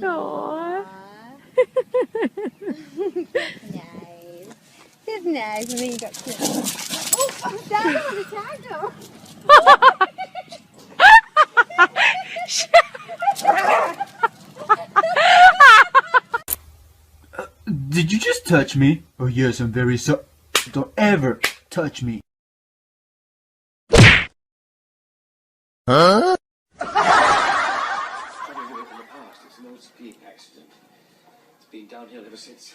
Aw. Nice. It's nice when you got to. Oh, I'm down on the tackle. Did you just touch me? Oh yes, I'm very sorry. Don't ever touch me. Huh? It's an old skiing accident. It's been downhill ever since.